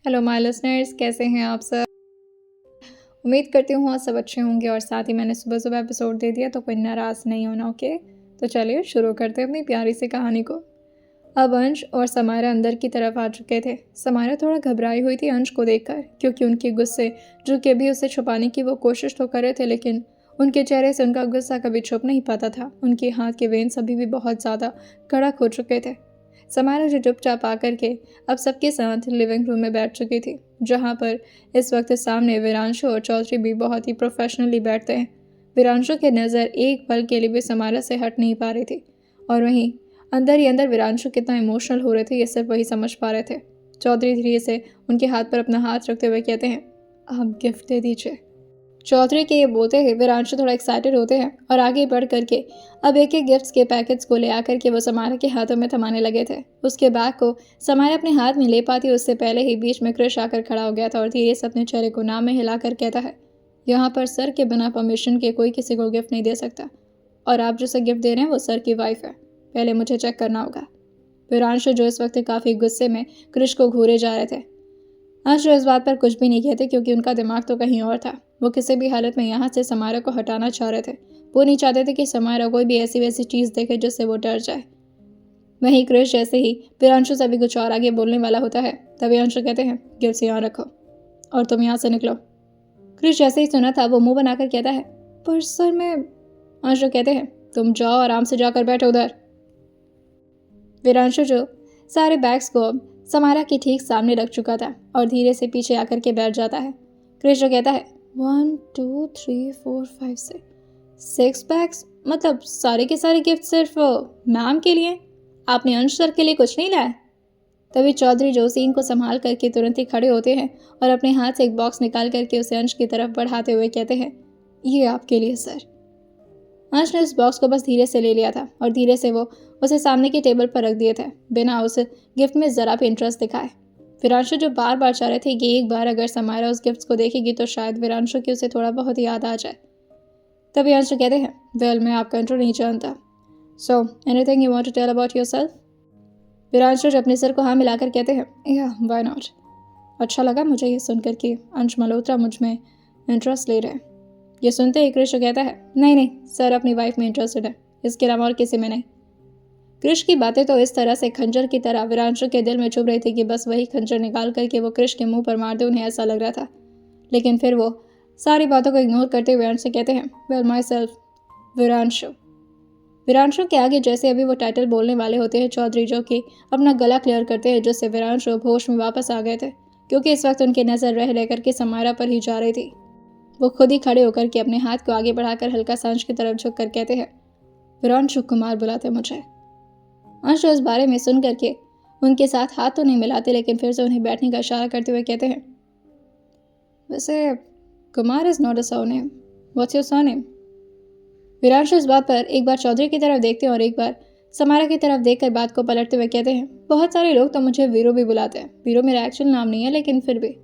Hello my listeners, कैसे हैं आप सब। उम्मीद करती हूँ आप सब अच्छे होंगे और साथ ही मैंने सुबह सुबह एपिसोड दे दिया तो कोई नाराज़ नहीं होना। ओके, तो चलिए शुरू करते हैं अपनी प्यारी सी कहानी को। अब अंश और समायरा अंदर की तरफ आ चुके थे। समायरा थोड़ा घबराई हुई थी अंश को देखकर, क्योंकि उनके गुस्से जो कि अभी उसे छुपाने की वो कोशिश तो कर रहे थे, लेकिन उनके चेहरे से उनका गुस्सा कभी छुप नहीं पाता था। उनके हाथ के वेन्स अभी भी बहुत ज़्यादा कड़क हो चुके थे। समायरा जो चुपचाप आकर के अब सबके साथ लिविंग रूम में बैठ चुकी थी, जहाँ पर इस वक्त सामने वीरांशु और चौधरी भी बहुत ही प्रोफेशनली बैठते हैं। वीरांशु की नज़र एक पल के लिए भी समायरा से हट नहीं पा रही थी, और वहीं अंदर ही अंदर वीरांशु कितना इमोशनल हो रहे थे ये सिर्फ वही समझ पा रहे थे। चौधरी धीरे से उनके हाथ पर अपना हाथ रखते हुए कहते हैं, आप गिफ्ट दे दीजिए। चौधरी के ये बोलते ही वीरांशु थोड़ा एक्साइटेड होते हैं और आगे बढ़ करके अब एक एक गिफ्ट्स के पैकेट्स को ले आकर के वो समायरा के हाथों में थमाने लगे थे। उसके बैग को समायरा अपने हाथ में ले पाती उससे पहले ही बीच में क्रिश आकर खड़ा हो गया था और धीरे से अपने चेहरे को नाम में हिलाकर कहता है, यहाँ पर सर के बिना परमिशन के कोई किसी को गिफ्ट नहीं दे सकता, और आप जिसे गिफ्ट दे रहे हैं वो सर की वाइफ है, पहले मुझे चेक करना होगा। वीरांशु जो इस वक्त काफ़ी गुस्से में क्रिश को घूरे जा रहे थे, अंश इस बात पर कुछ भी नहीं कहते, क्योंकि उनका दिमाग तो कहीं और था। वो किसी भी हालत में यहाँ से समायरा को हटाना चाह रहे थे। वो नहीं चाहते थे कि समायरा कोई भी ऐसी वैसी चीज़ देखे जिससे वो डर जाए। वहीं क्रिश जैसे ही वीरांशु से भी कुछ और आगे बोलने वाला होता है, तभी अंशु कहते हैं, गिफ्ट यहाँ रखो और तुम यहाँ से निकलो। क्रिश जैसे ही सुना था वो मुंह बनाकर कहता है, पर सर मैं। अंशु कहते हैं, तुम जाओ, आराम से जाकर बैठो उधर। वीरांशु जो सारे बैग्स को समायरा के ठीक सामने रख चुका था और धीरे से पीछे आकर के बैठ जाता है। क्रिश जो कहता है, 1 2 3 4 5 6 बैग्स, मतलब सारे के सारे गिफ्ट सिर्फ मैम के लिए, आपने अंश सर के लिए कुछ नहीं लाया। तभी चौधरी जो सीन को संभाल करके तुरंत ही खड़े होते हैं और अपने हाथ से एक बॉक्स निकाल करके उसे अंश की तरफ बढ़ाते हुए कहते हैं, ये आपके लिए सर। अंश ने उस बॉक्स को बस धीरे से ले लिया था और धीरे से वो उसे सामने के टेबल पर रख दिए थे, बिना उस गिफ्ट में ज़रा भी इंटरेस्ट दिखाए। वीरांशु जो बार बार चाह रहे थे कि एक बार अगर समायरा उस गिफ्ट को देखेगी तो शायद वीरांशु की उसे थोड़ा बहुत याद आ जाए। तभी अंशु कहते हैं, वेल मैं आपका इंट्रो नहीं जानता, so anything you want to tell about yourself. Veeranshu अपने सिर को हाँ मिलाकर कहते हैं, या व्हाई नॉट। अच्छा लगा मुझे ये सुनकर कि अंश मल्होत्रा मुझ में इंटरेस्ट ले रहे हैं। ये सुनते ही क्रिश कहता है, नहीं नहीं सर अपनी वाइफ में इंटरेस्टेड है, इसके अलावा और किसी में नहीं। क्रिश की बातें तो इस तरह से खंजर की तरह वीरांशु के दिल में चुभ रही थी कि बस वही खंजर निकाल करके वो क्रिश के मुंह पर मार दे, उन्हें ऐसा लग रहा था। लेकिन फिर वो सारी बातों को इग्नोर करते हुए अंश से कहते हैं, वेल माई सेल्फ वीरांशु। वीरांशु के आगे जैसे अभी वो टाइटल बोलने वाले होते हैं चौधरी, जो कि अपना गला क्लियर करते हैं, जिससे वीरांशु होश में वापस आ गए थे, क्योंकि इस वक्त उनकी नज़र रह करके समायरा पर ही जा रही थी। वो खुद ही खड़े होकर के अपने हाथ को आगे बढ़ाकर हल्का सा अंश की तरफ झुक कर कहते हैं, वीरांशु कुमार बुलाते मुझे। अंश इस बारे में सुन करके उनके साथ हाथ तो नहीं मिलाते, लेकिन फिर से उन्हें बैठने का इशारा करते हुए कहते हैं, वैसे Kumar is not a surname, what's your surname. Veeranshu इस बात पर एक बार चौधरी की तरफ देखते हैं और एक बार समायरा की तरफ देखकर बात को पलटते हुए कहते हैं, बहुत सारे लोग तो मुझे वीरू भी बुलाते हैं। वीरू मेरा एक्चुअल नाम नहीं है, लेकिन फिर भी।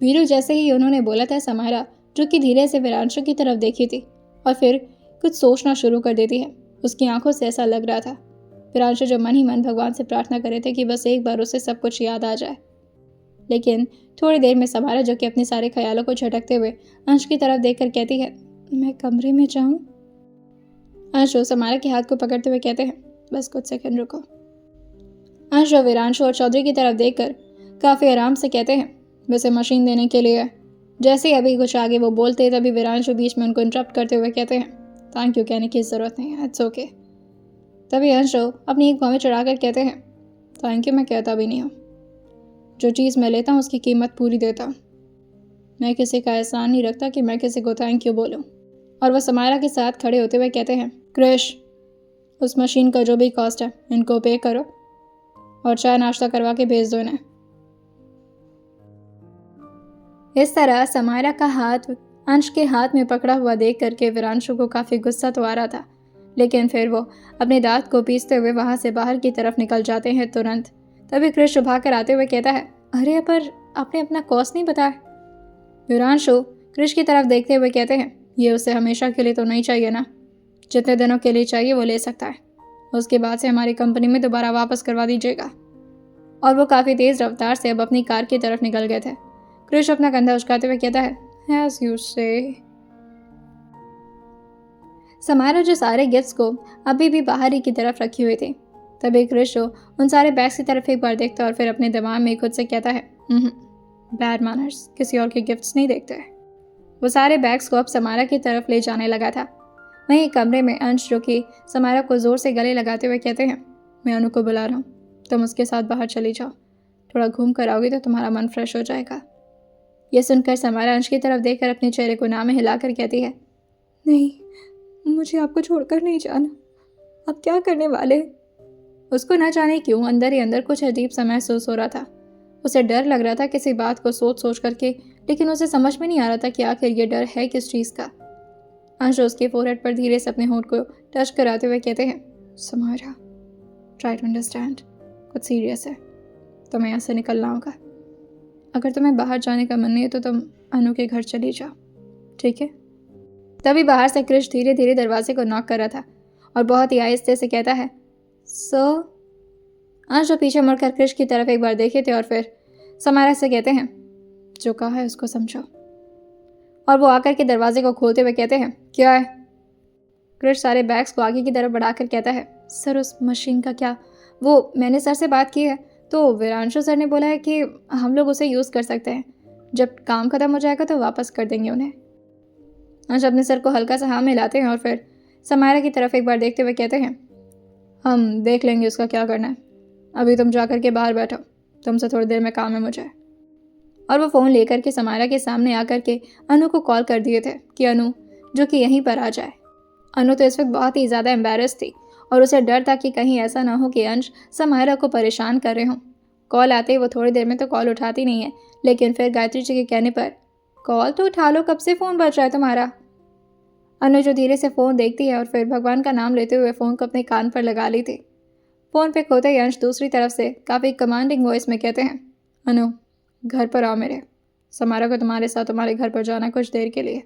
वीरू जैसे ही उन्होंने बोला था, समायरा जो कि धीरे से वीरांशु की तरफ देखी थी और फिर कुछ सोचना शुरू कर देती है। उसकी आंखों से ऐसा लग रहा था वीरांशु जो मन ही मन भगवान से प्रार्थना करे थे कि बस एक बार उसे सब कुछ याद आ जाए। लेकिन थोड़ी देर में समायरा जो कि अपने सारे ख्यालों को झटकते हुए अंश की तरफ देखकर कहती है, मैं कमरे में जाऊं। अंश समायरा के हाथ को पकड़ते हुए कहते हैं, बस कुछ सेकंड रुको। अंश वीरांशु और चौधरी की तरफ देखकर काफ़ी आराम से कहते हैं, वैसे मशीन देने के लिए। जैसे ही अभी कुछ आगे वो बोलते तभी वीरांशु बीच में उनको इंटरप्ट करते हुए कहते हैं, थैंक यू कहने की ज़रूरत नहीं है, इट्स ओके। तभी अंश अपनी एक भौं में चढ़ाकर कहते हैं, थैंक यू मैं कहता भी नहीं हूँ, जो चीज़ मैं लेता हूँ उसकी कीमत पूरी देता हूँ। मैं किसी का एहसान नहीं रखता कि मैं किसी को थैंक यू बोलूँ। और वह समायरा के साथ खड़े होते हुए कहते हैं, क्रिश उस मशीन का जो भी कॉस्ट है इनको पे करो और चाय नाश्ता करवा के भेज दो इन्हें। इस तरह समायरा का हाथ अंश के हाथ में पकड़ा हुआ देख करके वीरांशु को काफ़ी गुस्सा तो आ रहा था, लेकिन फिर वो अपने दांत को पीसते हुए वहाँ से बाहर की तरफ निकल जाते हैं तुरंत। तभी क्रिश उभा कर आते हुए कहता है, अरे पर आपने अपना कॉस्ट नहीं बताया। वीरांशु क्रिश की तरफ देखते हुए कहते हैं, ये उसे हमेशा के लिए तो नहीं चाहिए ना, जितने दिनों के लिए चाहिए वो ले सकता है, उसके बाद से हमारी कंपनी में दोबारा वापस करवा दीजिएगा। और वो काफ़ी तेज़ रफ्तार से अब अपनी कार की तरफ निकल गए थे। क्रिश अपना कंधा उचकाते हुए कहता है, एज यू से। समारा जो सारे गिफ्ट्स को अभी भी बाहर ही की तरफ रखी हुई थी, तभी क्रिश उन सारे बैग्स की तरफ एक बार देखता और फिर अपने दिमाग में खुद से कहता है, बैड मैनर्स, किसी और के गिफ्ट्स नहीं देखते। वो सारे बैग्स को अब समारा की तरफ ले जाने लगा था। वहीं कमरे में अंश, जो कि समारा को जोर से गले लगाते हुए कहते हैं, मैं अनु को बुला रहा हूँ, तुम उसके साथ बाहर चली जाओ, थोड़ा घूम कर आओगी तो तुम्हारा मन फ्रेश हो जाएगा। यह सुनकर समारा अंश की तरफ देखकर अपने चेहरे को नाम में हिलाकर कहती है, नहीं, मुझे आपको छोड़कर नहीं जाना, आप क्या करने वाले। उसको न जाने क्यों अंदर ही अंदर कुछ अजीब सा महसूस हो रहा था। उसे डर लग रहा था किसी बात को सोच सोच करके, लेकिन उसे समझ में नहीं आ रहा था कि आखिर ये डर है किस चीज़ का। अंश उसके फोरहेड पर धीरे से अपने होंठ को टच कराते हुए कहते हैं, समारा, ट्राई टू अंडरस्टैंड, कुछ सीरियस है, तुम्हें यहाँ से निकलना होगा। अगर तुम्हें बाहर जाने का मन नहीं है तो तुम अनु के घर चली जाओ, ठीक है। तभी बाहर से क्रिश धीरे धीरे दरवाजे को नॉक कर रहा था और बहुत ही आहिस्ते से कहता है, सर। अंश जो पीछे मुड़कर क्रिश की तरफ एक बार देखे थे और फिर समारा से कहते हैं, जो कहा है उसको समझो। और वो आकर के दरवाजे को खोलते हुए कहते हैं, क्या है। क्रिश सारे बैग्स को आगे की तरफ बढ़ाकर कहता है, सर उस मशीन का क्या, वो मैंने सर से बात की है तो वीरांशु सर ने बोला है कि हम लोग उसे यूज़ कर सकते हैं, जब काम खत्म हो जाएगा तो वापस कर देंगे उन्हें। अंश अपने सर को हल्का सा हाँ मिलाते हैं और फिर समारा की तरफ एक बार देखते हुए कहते हैं, हम देख लेंगे उसका क्या करना है, अभी तुम जा कर के बाहर बैठो, तुमसे थोड़ी देर में काम है मुझे। और वो फ़ोन लेकर के समारा के सामने आकर के अनु को कॉल कर दिए थे कि अनु जो कि यहीं पर आ जाए। अनु तो इस वक्त बहुत ही ज़्यादा एम्बेरस थी और उसे डर था कि कहीं ऐसा ना हो कि अंश समारा को परेशान कर रहे हों। कॉल आते ही वो थोड़ी देर में तो कॉल उठाती नहीं है, लेकिन फिर गायत्री जी के कहने पर, कॉल तो उठा लो, कब से फ़ोन बज रहा है तुम्हारा। अनु जो धीरे से फ़ोन देखती है और फिर भगवान का नाम लेते हुए फ़ोन को अपने कान पर लगा ली थी। फ़ोन पे खोते ही अंश दूसरी तरफ से काफ़ी कमांडिंग वॉइस में कहते हैं, अनु घर पर आओ मेरे, समारा को तुम्हारे साथ तुम्हारे घर पर जाना कुछ देर के लिए।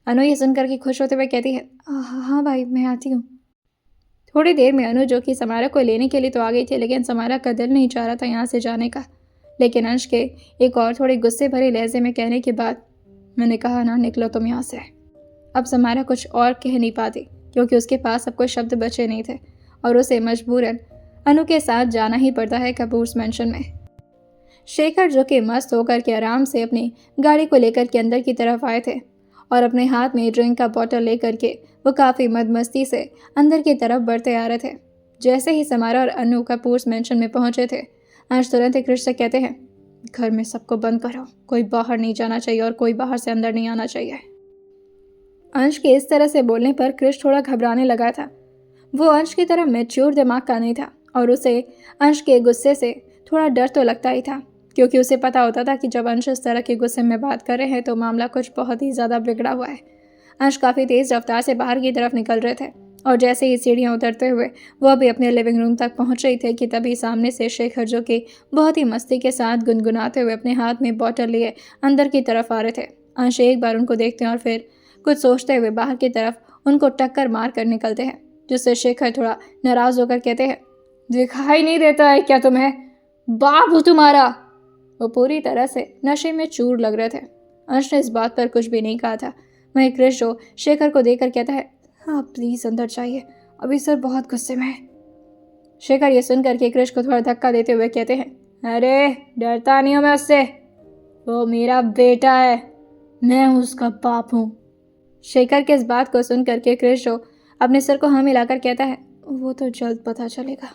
अनु ये सुन करके खुश होते हुए कहती है, हाँ भाई मैं आती हूँ। थोड़ी देर में अनु जो कि समारा को लेने के लिए तो आ गई थी, लेकिन समारा का दिल नहीं चाह रहा था यहाँ से जाने का। लेकिन अंश के एक और थोड़े गुस्से भरे लहजे में कहने के बाद, मैंने कहा ना निकलो तुम यहाँ से। अब समारा कुछ और कह नहीं पाती क्योंकि उसके पास अब कोई शब्द बचे नहीं थे और उसे मजबूरन अनु के साथ जाना ही पड़ता है कपूर्स मैंशन में। शेखर जो कि मस्त होकर के आराम से अपनी गाड़ी को लेकर के अंदर की तरफ आए थे और अपने हाथ में ड्रिंक का बॉटल लेकर के वो काफ़ी मदमस्ती से अंदर की तरफ बढ़ते आ रहे थे। जैसे ही समारा और अनु कपूर्स मैंशन में पहुंचे थे, अंश तुरंत ही क्रिश से कहते हैं, घर में सबको बंद करो, कोई बाहर नहीं जाना चाहिए और कोई बाहर से अंदर नहीं आना चाहिए। अंश के इस तरह से बोलने पर क्रिश थोड़ा घबराने लगा था। वो अंश की तरह मैच्योर दिमाग का नहीं था और उसे अंश के गुस्से से थोड़ा डर तो लगता ही था, क्योंकि उसे पता होता था कि जब अंश इस तरह के गुस्से में बात कर रहे हैं तो मामला कुछ बहुत ही ज़्यादा बिगड़ा हुआ है। अंश काफ़ी तेज़ रफ्तार से बाहर की तरफ निकल रहे थे और जैसे ही सीढ़ियाँ उतरते हुए वो अभी अपने लिविंग रूम तक पहुँच रही थे कि तभी सामने से शेखर जो कि बहुत ही मस्ती के साथ गुनगुनाते हुए अपने हाथ में बॉटल लिए अंदर की तरफ आ रहे थे। अंश एक बार उनको देखते हैं और फिर कुछ सोचते हुए बाहर की तरफ उनको टक्कर मार कर निकलते हैं, जिससे शेखर थोड़ा नाराज़ होकर कहते हैं, दिखाई नहीं देता है क्या तुम्हें, बाप हूँ तुम्हारा। वो पूरी तरह से नशे में चूर लग रहे थे। अंश ने इस बात पर कुछ भी नहीं कहा था। वहीं क्रिश जो शेखर को देखकर कहता है, हाँ प्लीज़ अंदर जाइए, अभी सर बहुत गुस्से में है। शेखर ये सुन करके क्रिश को थोड़ा धक्का देते हुए कहते हैं, अरे डरता नहीं हूँ मैं उससे, वो मेरा बेटा है, मैं उसका बाप हूँ। शेखर के इस बात को सुन करके क्रिश जो अपने सर को हाँ मिलाकर कहता है, वो तो जल्द पता चलेगा।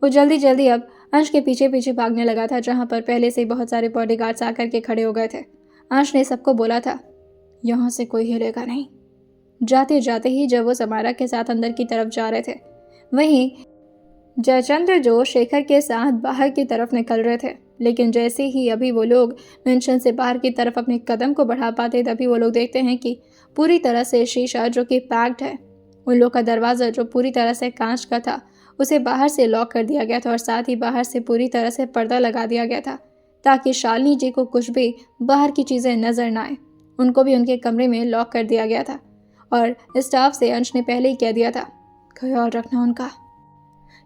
वो जल्दी जल्दी अब अंश के पीछे पीछे भागने लगा था, जहाँ पर पहले से ही बहुत सारे बॉडीगार्ड्स आकर के खड़े हो गए थे। अंश ने सबको बोला था, यहाँ से कोई हिलेगा नहीं। जाते जाते ही जब वो समारा के साथ अंदर की तरफ जा रहे थे, वहीं जयचंद्र जो शेखर के साथ बाहर की तरफ निकल रहे थे, लेकिन जैसे ही अभी वो लोग मेंशन से बाहर की तरफ अपने कदम को बढ़ा पाते, तभी वो लोग देखते हैं कि पूरी तरह से शीशा जो कि पैक्ड है, उन लोग का दरवाज़ा जो पूरी तरह से कांच का था, उसे बाहर से लॉक कर दिया गया था और साथ ही बाहर से पूरी तरह से पर्दा लगा दिया गया था ताकि शालिनी जी को कुछ भी बाहर की चीज़ें नज़र ना आए। उनको भी उनके कमरे में लॉक कर दिया गया था और स्टाफ से अंश ने पहले ही कह दिया था, ख्याल रखना उनका।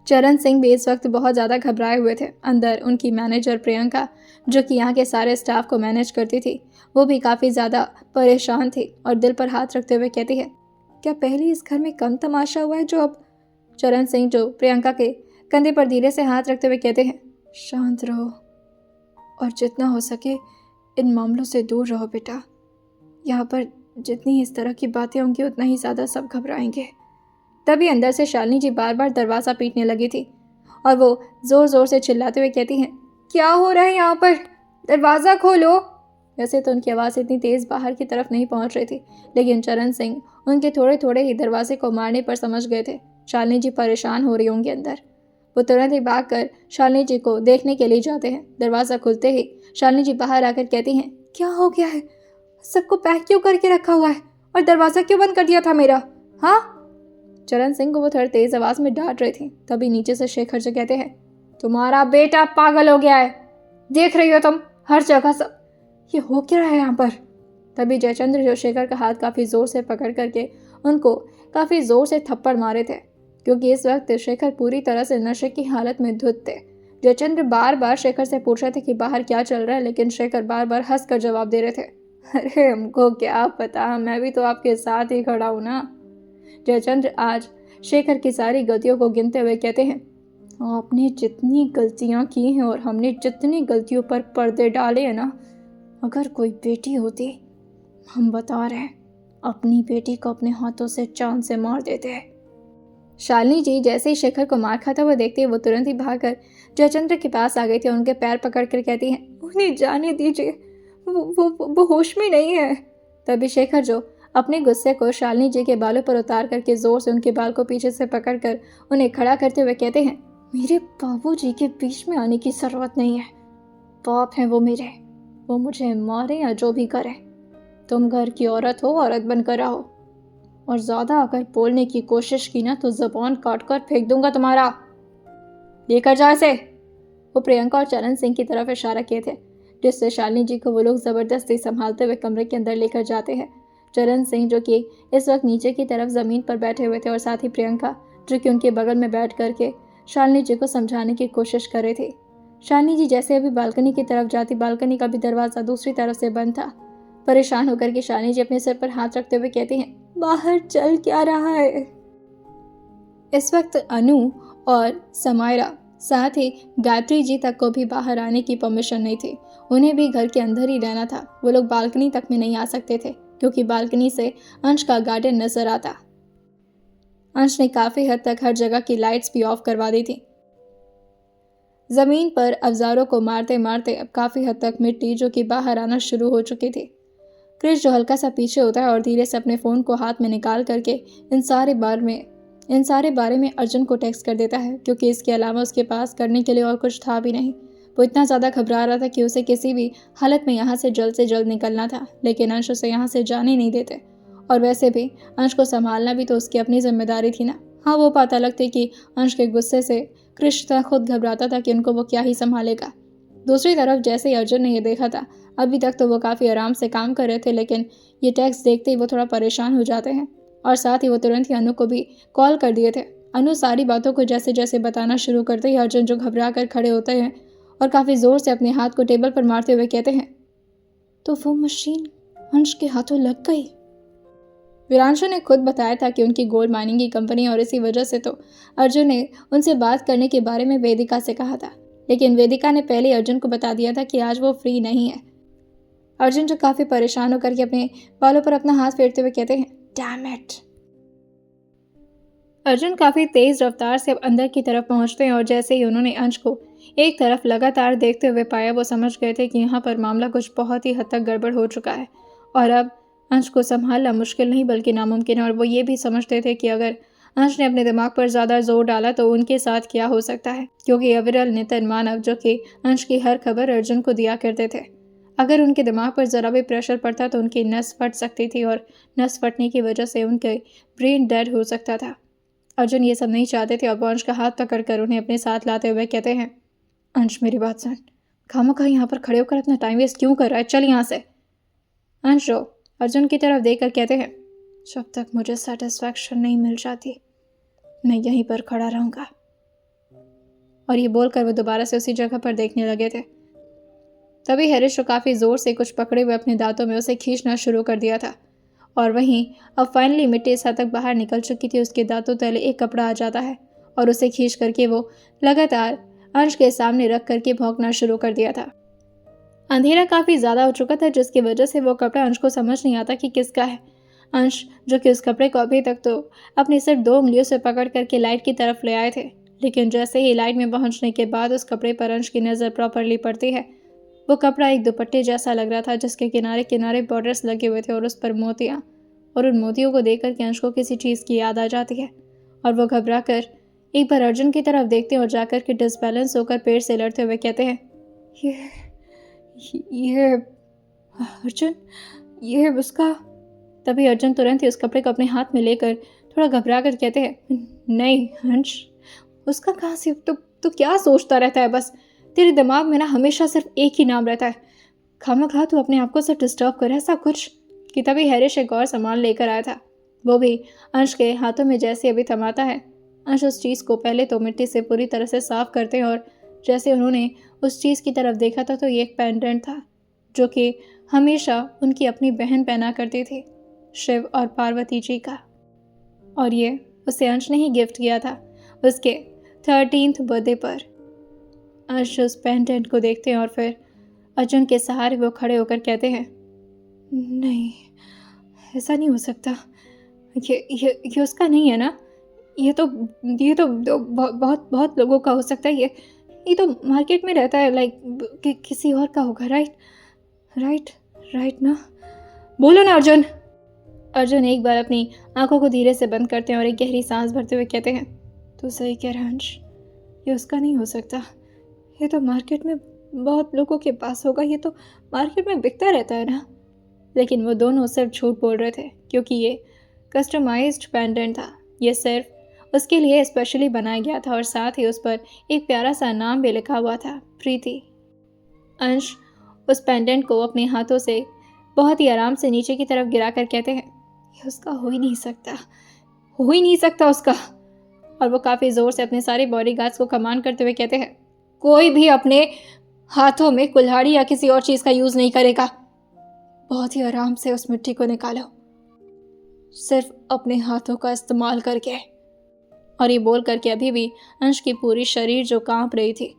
चरण सिंह भी इस वक्त बहुत ज़्यादा घबराए हुए थे। अंदर उनकी मैनेजर प्रियंका, जो कि यहाँ के सारे स्टाफ को मैनेज करती थी, वो भी काफ़ी ज़्यादा परेशान थी और दिल पर हाथ रखते हुए कहती है, क्या पहले इस घर में कम तमाशा हुआ है जो अब। चरण सिंह जो प्रियंका के कंधे पर धीरे से हाथ रखते हुए कहते हैं, शांत रहो और जितना हो सके इन मामलों से दूर रहो बेटा। यहाँ पर जितनी इस तरह की बातें होंगी उतना ही ज़्यादा सब घबराएंगे। तभी अंदर से शालिनी जी बार बार दरवाज़ा पीटने लगी थी और वो ज़ोर ज़ोर से चिल्लाते हुए कहती हैं, क्या हो रहा है यहाँ पर, दरवाज़ा खोलो। वैसे तो उनकी आवाज़ इतनी तेज़ बाहर की तरफ नहीं पहुँच रही थी, लेकिन चरण सिंह उनके थोड़े थोड़े ही दरवाजे को मारने पर समझ गए थे शालिनी जी परेशान हो रही होंगी अंदर। वो तुरंत ही भागकर शालिनी जी को देखने के लिए जाते हैं। दरवाज़ा खुलते ही शालिनी जी बाहर आकर कहती हैं, क्या हो गया है, सबको पैक क्यों करके रखा हुआ है और दरवाज़ा क्यों बंद कर दिया था मेरा, हाँ। चरण सिंह को वो थोड़ी तेज़ आवाज़ में डांट रही थी। तभी नीचे से शेखर जी कहते हैं, तुम्हारा बेटा पागल हो गया है, देख रही हो तुम हर जगह सब, ये हो क्या रहा है यहाँ पर। तभी जयचंद्र जो शेखर का हाथ काफ़ी ज़ोर से पकड़ करके उनको काफ़ी ज़ोर से थप्पड़ मारे थे, क्योंकि इस वक्त शेखर पूरी तरह से नशे की हालत में धुत थे। जयचंद्र बार बार शेखर से पूछ रहे थे कि बाहर क्या चल रहा है, लेकिन शेखर बार बार हंस कर जवाब दे रहे थे, अरे हमको क्या पता, मैं भी तो आपके साथ ही खड़ा हूँ ना। जयचंद्र आज शेखर की सारी गलतियों को गिनते हुए कहते हैं, आपने जितनी गलतियाँ की हैं और हमने जितनी गलतियों पर पर्दे डाले हैं ना, अगर कोई बेटी होती, हम बता रहे हैं, अपनी बेटी को अपने हाथों से चांद से मार देते हैं। शालिनी जी जैसे ही शेखर को मार खाता हुआ देखती है, वो तुरंत ही भागकर जयचंद्र के पास आ गई थी और उनके पैर पकड़ कर कहती हैं, उन्हें जाने दीजिए, वो होश में नहीं है। तभी शेखर जो अपने गुस्से को शालिनी जी के बालों पर उतार करके जोर से उनके बाल को पीछे से पकड़कर उन्हें खड़ा करते हुए कहते हैं, मेरे बाबूजी के बीच में आने की जरूरत नहीं है, बाप हैं वो मेरे, वो मुझे मारे या जो भी करे, तुम घर की औरत हो, औरत बनकर रहो, और ज़्यादा अगर बोलने की कोशिश की ना तो ज़बान काट कर फेंक दूंगा तुम्हारा, लेकर जा इसे। वो प्रियंका और चरण सिंह की तरफ इशारा किए थे, जिससे शालिनी जी को वो लोग ज़बरदस्ती संभालते हुए कमरे के अंदर लेकर जाते हैं। चरण सिंह जो कि इस वक्त नीचे की तरफ ज़मीन पर बैठे हुए थे और साथ ही प्रियंका जो कि उनके बगल में बैठ करके शालिनी जी को समझाने की कोशिश कर रही थी। शालिनी जी जैसे अभी बालकनी की तरफ जाती, बालकनी का भी दरवाज़ा दूसरी तरफ से बंद था। परेशान होकर के शालिनी जी अपने सिर पर हाथ रखते हुए कहती हैं, बाहर चल क्या रहा है। इस वक्त अनु और समायरा साथ ही गायत्री जी तक को भी बाहर आने की परमिशन नहीं थी, उन्हें भी घर के अंदर ही रहना था। वो लोग बालकनी तक में नहीं आ सकते थे, क्योंकि बालकनी से अंश का गार्डन नजर आता। अंश ने काफी हद तक हर जगह की लाइट्स भी ऑफ करवा दी थी। जमीन पर अवजारों को मारते मारते अब काफी हद तक मिट्टी जो कि बाहर आना शुरू हो चुकी थी। क्रिश जो हल्का सा पीछे होता है और धीरे से अपने फ़ोन को हाथ में निकाल करके इन सारे बारे में अर्जुन को टेक्स्ट कर देता है, क्योंकि इसके अलावा उसके पास करने के लिए और कुछ था भी नहीं। वो इतना ज़्यादा घबरा रहा था कि उसे किसी भी हालत में यहाँ से जल्द निकलना था, लेकिन अंश उसे यहाँ से जाने नहीं देते। और वैसे भी अंश को संभालना भी तो उसकी अपनी जिम्मेदारी थी ना। हाँ, वो बात अलग थी कि अंश के गुस्से से क्रिश खुद घबराता था कि उनको वो क्या ही संभालेगा। दूसरी तरफ जैसे ही अर्जुन ने ये देखा था, अभी तक तो वो काफ़ी आराम से काम कर रहे थे, लेकिन ये टेक्स्ट देखते ही वो थोड़ा परेशान हो जाते हैं। और साथ ही वो तुरंत ही अनु को भी कॉल कर दिए थे। अनु सारी बातों को जैसे जैसे बताना शुरू करते ही अर्जुन जो घबरा कर खड़े होते हैं और काफ़ी ज़ोर से अपने हाथ को टेबल पर मारते हुए कहते हैं, तो वो मशीन अंश के हाथों लग गई। वीरांशु ने खुद बताया था कि उनकी गोल्ड माइनिंग की कंपनी, और इसी वजह से तो अर्जुन ने उनसे बात करने के बारे में वेदिका से कहा था, लेकिन वेदिका ने पहले अर्जुन को बता दिया था कि आज वो फ्री नहीं है। अर्जुन जो काफ़ी परेशान होकर के अपने बालों पर अपना हाथ फेरते हुए कहते हैं, डैम इट। अर्जुन काफ़ी तेज़ रफ्तार से अब अंदर की तरफ पहुंचते हैं और जैसे ही उन्होंने अंश को एक तरफ लगातार देखते हुए पाया, वो समझ गए थे कि यहाँ पर मामला कुछ बहुत ही हद तक गड़बड़ हो चुका है और अब अंश को संभालना मुश्किल नहीं बल्कि नामुमकिन है। और वो ये भी समझते थे कि अगर अंश ने अपने दिमाग पर ज़्यादा जोर डाला तो उनके साथ क्या हो सकता है, क्योंकि अविरल नितिन मानव जो कि अंश की हर खबर अर्जुन को दिया करते थे, अगर उनके दिमाग पर ज़रा भी प्रेशर पड़ता तो उनकी नस फट सकती थी और नस फटने की वजह से उनके ब्रेन डेड हो सकता था। अर्जुन ये सब नहीं चाहते थे और वो अंश का हाथ पकड़कर उन्हें अपने साथ लाते हुए कहते हैं, अंश मेरी बात सुन, खामोखा यहाँ पर खड़े होकर अपना टाइम वेस्ट क्यों कर रहा है, चल यहाँ से। अंश जो अर्जुन की तरफ देखकर कहते हैं, जब तक मुझे सेटिस्फैक्शन नहीं मिल जाती मैं यहीं पर खड़ा रहूँगा। और ये बोलकर वो दोबारा से उसी जगह पर देखने लगे थे। तभी हैरिस जो काफ़ी ज़ोर से कुछ पकड़े हुए अपने दांतों में उसे खींचना शुरू कर दिया था, और वहीं अब फाइनली मिट्टी इस हद तक बाहर निकल चुकी थी, उसके दांतों तले एक कपड़ा आ जाता है और उसे खींच करके वो लगातार अंश के सामने रख करके भौंकना शुरू कर दिया था। अंधेरा काफ़ी ज़्यादा हो चुका था, जिसकी वजह से वो कपड़ा अंश को समझ नहीं आता कि किसका है। अंश जो कि उस कपड़े को अभी तक तो अपनी सिर्फ 2 उंगलियों से पकड़ करके लाइट की तरफ ले आए थे, लेकिन जैसे ही लाइट में पहुंचने के बाद उस कपड़े पर अंश की नज़र प्रॉपरली पड़ती है, वो कपड़ा एक दुपट्टे जैसा लग रहा था, जिसके किनारे किनारे बॉर्डर्स लगे हुए थे और उस पर मोतियाँ, और उन मोतियों को देख कर के अंश को किसी चीज़ की याद आ जाती है और वो घबरा कर एक बार अर्जुन की तरफ देखते हैं और जाकर के डिसबैलेंस होकर पेड़ से लड़ते हुए कहते हैं, ये अर्जुन, ये उसका। तभी अर्जुन तुरंत ही उस कपड़े को अपने हाथ में लेकर थोड़ा घबरा कर कहते हैं, नहीं अंश, उसका कहाँ से? तो क्या सोचता रहता है? बस तेरे दिमाग में ना हमेशा सिर्फ एक ही नाम रहता है, खामखा तू अपने आप को सब डिस्टर्ब कर, ऐसा कुछ। कि तभी हैरिस एक और सामान लेकर आया था, वो भी अंश के हाथों में जैसे अभी थमाता है। अंश उस चीज़ को पहले तो मिट्टी से पूरी तरह से साफ करते हैं, और जैसे उन्होंने उस चीज़ की तरफ देखा था तो ये एक पेंडेंट था जो कि हमेशा उनकी अपनी बहन पहना करती थी, शिव और पार्वती जी का, और ये उसे अंश ने ही गिफ्ट किया था उसके 13th बर्थडे पर। अंश उस पेंडेंट को देखते हैं और फिर अर्जुन के सहारे वो खड़े होकर कहते हैं, नहीं, ऐसा नहीं हो सकता, ये उसका नहीं है ना, ये तो बहुत बहुत लोगों का हो सकता है, ये तो मार्केट में रहता है, लाइक किसी और का होगा, राइट ना, बोलो ना अर्जुन। अर्जुन एक बार अपनी आंखों को धीरे से बंद करते हैं और एक गहरी सांस भरते हुए कहते हैं, तू सही कह रहा अंश, ये उसका नहीं हो सकता, ये तो मार्केट में बहुत लोगों के पास होगा, ये तो मार्केट में बिकता रहता है ना। लेकिन वो दोनों सिर्फ झूठ बोल रहे थे, क्योंकि ये कस्टमाइज्ड पेंडेंट था, ये सिर्फ उसके लिए स्पेशली बनाया गया था और साथ ही उस पर एक प्यारा सा नाम भी लिखा हुआ था, प्रीति। अंश उस पेंडेंट को अपने हाथों से बहुत ही आराम से नीचे की तरफ गिरा कर कहते हैं, ये उसका हो ही नहीं सकता उसका। और वो काफ़ी ज़ोर से अपने सारे बॉडीगार्ड्स को कमांड करते हुए कहते हैं, कोई भी अपने हाथों में कुल्हाड़ी या किसी और चीज़ का यूज़ नहीं करेगा, बहुत ही आराम से उस मिट्टी को निकालो, सिर्फ अपने हाथों का इस्तेमाल करके। और ये बोल करके अभी भी अंश की पूरी शरीर जो कांप रही थी,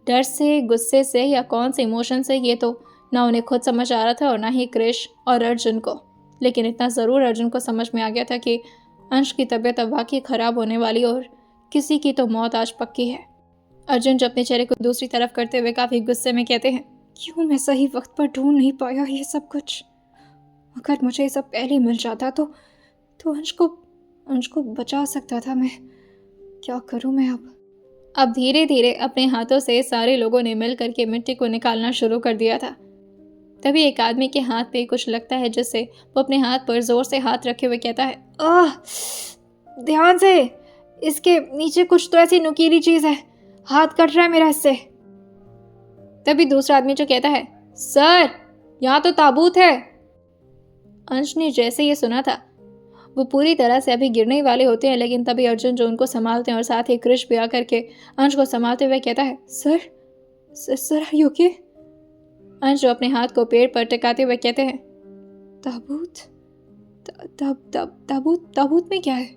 डर से, गुस्से से या कौन से इमोशन से, ये तो ना उन्हें खुद समझ आ रहा था और ना ही क्रिश और अर्जुन को। लेकिन इतना ज़रूर अर्जुन को समझ में आ गया था कि अंश की तबीयत अब वाकई ख़राब होने वाली और किसी की तो मौत आज पक्की है। अर्जुन जो अपने चेहरे को दूसरी तरफ करते हुए काफ़ी गुस्से में कहते हैं, क्यों मैं सही वक्त पर ढूंढ नहीं पाया ये सब कुछ? अगर मुझे ये सब पहले मिल जाता तो अंश को बचा सकता था मैं। क्या करूं मैं अब धीरे धीरे अपने हाथों से सारे लोगों ने मिल करके मिट्टी को निकालना शुरू कर दिया था। तभी एक आदमी के हाथ पे कुछ लगता है, जिससे वो अपने हाथ पर जोर से हाथ रखे हुए कहता है, आह, ध्यान से, इसके नीचे कुछ तो ऐसी नुकीली चीज़ है, हाथ कट रहा है मेरा इससे। तभी दूसरा आदमी जो कहता है, सर यहाँ तो ताबूत है। अंश ने जैसे ये सुना था वो पूरी तरह से अभी गिरने वाले होते हैं, लेकिन तभी अर्जुन जो उनको संभालते हैं और साथ ही क्रिश भी आकर के अंश को संभालते हुए कहता है, सर आर यू ओके? अंश जो अपने हाथ को पेड़ पर टिकाते हुए कहते हैं, ताबूत में क्या है?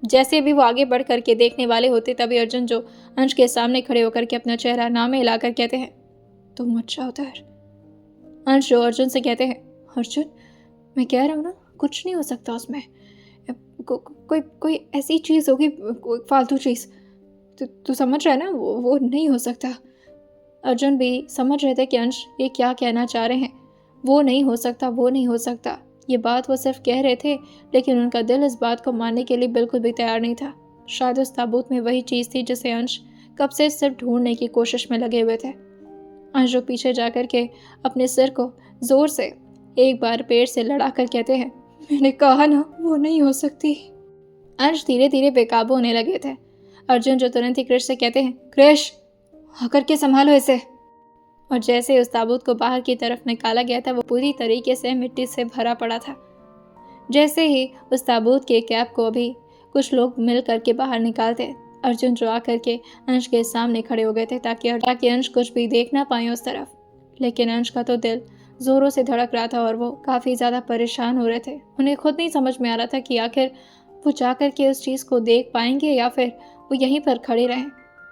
जैसे भी वो आगे बढ़ करके देखने वाले होते, तभी अर्जुन जो अंश के सामने खड़े होकर के अपना चेहरा नामे हिलाकर कहते हैं, तुम अच्छा उधर। अंश जो अर्जुन से कहते हैं, अर्जुन मैं कह रहा हूँ ना, कुछ नहीं हो सकता उसमें, कोई ऐसी चीज़ होगी, कोई फालतू चीज़, तू समझ रहा है ना, वो नहीं हो सकता। अर्जुन भी समझ रहे थे कि अंश ये क्या कहना चाह रहे हैं, वो नहीं हो सकता। ये बात वो सिर्फ कह रहे थे, लेकिन उनका दिल इस बात को मानने के लिए बिल्कुल भी तैयार नहीं था। शायद उस ताबूत में वही चीज़ थी जिसे अंश कब से सिर्फ ढूंढने की कोशिश में लगे हुए थे। अंश जो पीछे जाकर के अपने सिर को जोर से एक बार पेड़ से लड़ा कर कहते हैं, मैंने कहा ना वो नहीं हो सकती। अंश धीरे धीरे बेकाबू होने लगे थे। अर्जुन जो तुरंत ही क्रिश से कहते हैं, क्रिश आकर के संभालो इसे। और जैसे उस ताबूत को बाहर की तरफ निकाला गया था, वो पूरी तरीके से मिट्टी से भरा पड़ा था। जैसे ही उस ताबूत के कैप को अभी कुछ लोग मिल करके बाहर निकालते, अर्जुन जो आकर के अंश के सामने खड़े हो गए थे ताकि अंश कुछ भी देख ना पाए उस तरफ। लेकिन अंश का तो दिल जोरों से धड़क रहा था और वो काफ़ी ज़्यादा परेशान हो रहे थे। उन्हें खुद नहीं समझ में आ रहा था कि आखिर वो जाकर के उस चीज़ को देख पाएंगे या फिर वो यहीं पर खड़े रहें।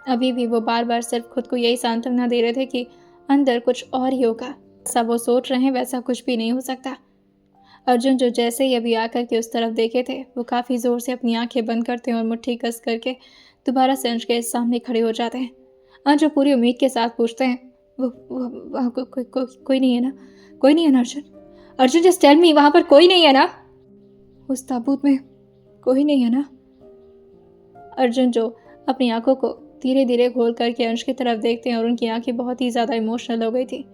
अभी भी वो बार बार सिर्फ खुद को यही सांत्वना दे रहे थे कि अंदर कुछ और ही होगा। ऐसा वो सोच रहे हैं वैसा कुछ भी नहीं हो सकता। अर्जुन जो जैसे ही अभी आकर के उस तरफ देखे थे वो काफ़ी ज़ोर से अपनी आंखें बंद करते हैं और मुट्ठी कस करके दोबारा से अंश के सामने खड़े हो जाते हैं। अंश जो पूरी उम्मीद के साथ पूछते हैं, वो वहाँ कोई नहीं है ना? कोई नहीं है ना Arjun? Arjun just tell me, वहाँ पर कोई नहीं है ना? उस ताबूत में कोई नहीं है ना? अर्जुन जो अपनी आंखों को धीरे धीरे खोल करके अंश की तरफ देखते हैं और उनकी आंखें बहुत ही ज़्यादा इमोशनल हो गई थी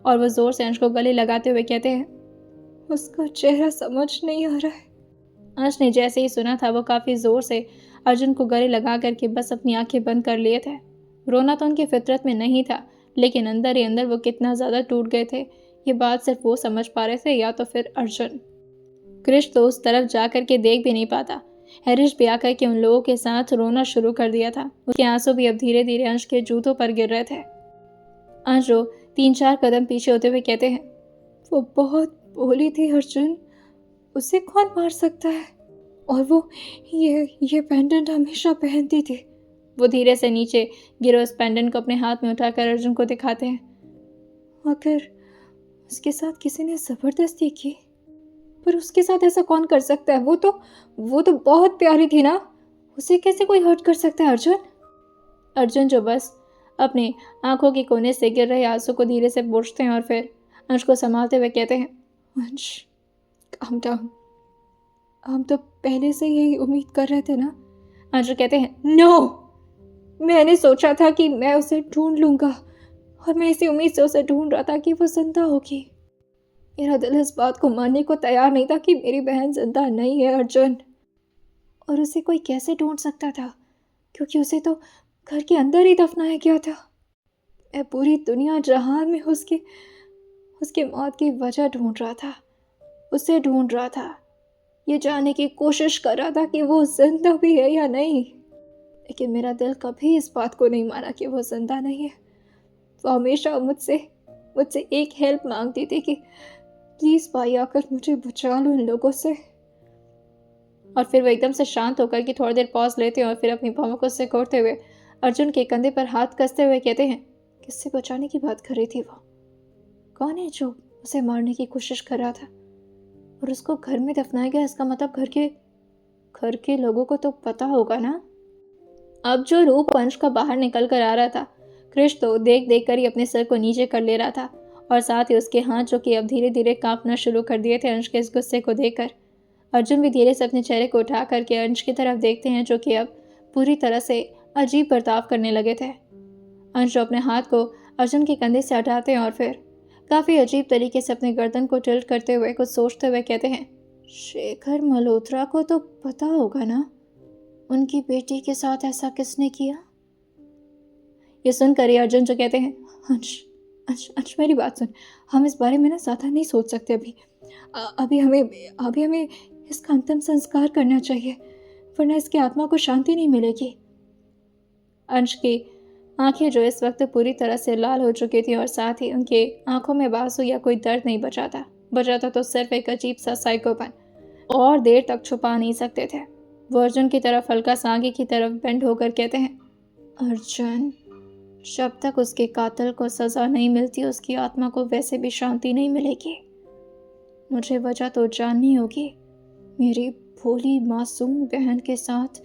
और वो ज़ोर से अंश को गले लगाते हुए कहते हैं, उसका चेहरा समझ नहीं आ रहा है। अंश ने जैसे ही सुना था वो काफ़ी ज़ोर से अर्जुन को गले लगा करके बस अपनी आंखें बंद कर लिए थे। रोना तो उनकी फितरत में नहीं था, लेकिन अंदर ही अंदर वो कितना ज़्यादा टूट गए थे ये बात सिर्फ वो समझ पा रहे थे या तो फिर अर्जुन। कृष तो उस तरफ जा कर के देख भी नहीं पाता। हरीश भी आकर के उन लोगों के साथ रोना शुरू कर दिया था। उसके आंसू भी अब धीरे धीरे अंश के जूतों पर गिर रहे थे। अंश जो 3-4 कदम पीछे होते हुए कहते हैं, वो बहुत भोली थी अर्जुन, उसे कौन मार सकता है? और वो ये पेंडेंट हमेशा पहनती थी। वो धीरे से नीचे गिरे उस पेंडेंट को अपने हाथ में उठाकर अर्जुन को दिखाते हैं। अगर उसके साथ किसी ने ज़बरदस्ती की, पर उसके साथ ऐसा कौन कर सकता है? वो तो बहुत प्यारी थी ना, उसे कैसे कोई हर्ट कर सकता है अर्जुन? अर्जुन जो बस अपने आंखों के कोने से गिर रहे आंसू को धीरे से पोंछते हैं और फिर अंश को संभालते हुए कहते हैं, अंश काम डाउन, हम तो पहले से यही उम्मीद कर रहे थे ना। अंश कहते हैं, नो, मैंने सोचा था कि मैं उसे ढूंढ लूँगा और मैं इसी उम्मीद से उसे ढूंढ रहा था कि वो जिंदा होगी। मेरा दिल इस बात को मानने को तैयार नहीं था कि मेरी बहन जिंदा नहीं है अर्जुन। और उसे कोई कैसे ढूंढ सकता था, क्योंकि उसे तो घर के अंदर ही दफनाया गया था। मैं पूरी दुनिया जहान में उसके मौत की वजह ढूंढ रहा था, उसे ढूंढ रहा था, ये जानने की कोशिश कर रहा था कि वो जिंदा भी है या नहीं। लेकिन मेरा दिल कभी इस बात को नहीं माना कि वो जिंदा नहीं है। वो हमेशा मुझसे एक हेल्प मांगती थी कि प्लीज़ भाई आकर मुझे बचा लो इन लोगों से। और फिर वो एकदम से शांत होकर कि थोड़ी देर पॉज लेते हैं और फिर अपनी भौहों को सिकोड़ते हुए अर्जुन के कंधे पर हाथ कसते हुए कहते हैं, किससे बचाने की बात कर रही थी वो? कौन है जो उसे मारने की कोशिश कर रहा था? और उसको घर में दफनाया गया, इसका मतलब घर के लोगों को तो पता होगा ना। अब जो रूप अंश का बाहर निकल कर आ रहा था, कृष तो देख देख कर ही अपने सर को नीचे कर ले रहा था और साथ ही उसके हाथ जो कि अब धीरे धीरे कांपना शुरू कर दिए थे अंश के इस गुस्से को देखकर। अर्जुन भी धीरे से अपने चेहरे को उठा करके अंश की तरफ देखते हैं जो कि अब पूरी तरह से अजीब बर्ताव करने लगे थे। अंश अपने हाथ को अर्जुन के कंधे से हटाते हैं और फिर काफ़ी अजीब तरीके से अपने गर्दन को टिल्ट करते हुए कुछ सोचते हुए कहते हैं, शेखर मल्होत्रा को तो पता होगा ना उनकी बेटी के साथ ऐसा किसने किया। ये सुनकर ही अर्जुन जो कहते हैं, अंश मेरी बात सुन, हम इस बारे में ना ज़्यादा नहीं सोच सकते अभी हमें इसका अंतिम संस्कार करना चाहिए, वरना इसकी आत्मा को शांति नहीं मिलेगी। अंश की आंखें जो इस वक्त पूरी तरह से लाल हो चुकी थी और साथ ही उनकी आंखों में बांसु या कोई दर्द नहीं बचा था तो सिर्फ एक अजीब सा साइकोपन, और देर तक छुपा नहीं सकते थे। वो अर्जुन की तरफ हल्का सा आगे की तरफ बेंड होकर कहते हैं, अर्जुन, जब तक उसके कातिल को सज़ा नहीं मिलती उसकी आत्मा को वैसे भी शांति नहीं मिलेगी। मुझे वजह तो जाननी होगी, मेरी भोली मासूम बहन के साथ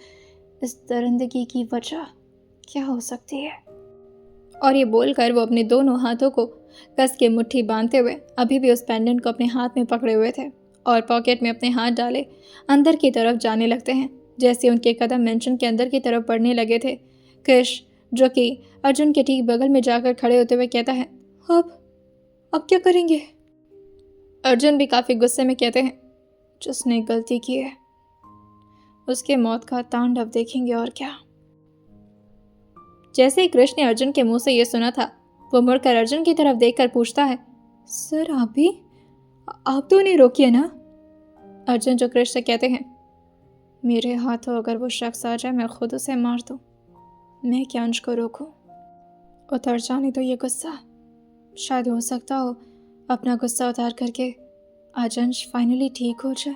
इस दरिंदगी की वजह क्या हो सकती है। और ये बोलकर वो अपने दोनों हाथों को कस के मुट्ठी बांधते हुए अभी भी उस पेंडेंट को अपने हाथ में पकड़े हुए थे और पॉकेट में अपने हाथ डाले अंदर की तरफ जाने लगते हैं। जैसे उनके कदम मेंशन के अंदर की तरफ बढ़ने लगे थे, कृष जो कि अर्जुन के ठीक बगल में जाकर खड़े होते हुए कहता है, अब क्या करेंगे? अर्जुन भी काफ़ी गुस्से में कहते हैं, जिसने गलती की है उसके मौत का तांडव देखेंगे और क्या। जैसे ही कृष्ण ने अर्जुन के मुंह से यह सुना था, वो मुड़कर अर्जुन की तरफ देखकर पूछता है, सर आप तो उन्हें रोकिए ना। अर्जुन जो कृष्ण से कहते हैं, मेरे हाथों अगर वो शख्स आ जाए मैं खुद उसे मार दूं, मैं क्या अंश को रोकूं? उतर जाने तो ये गुस्सा। शायद हो सकता हो अपना गुस्सा उतार करके आज अंश फाइनली ठीक हो जाए।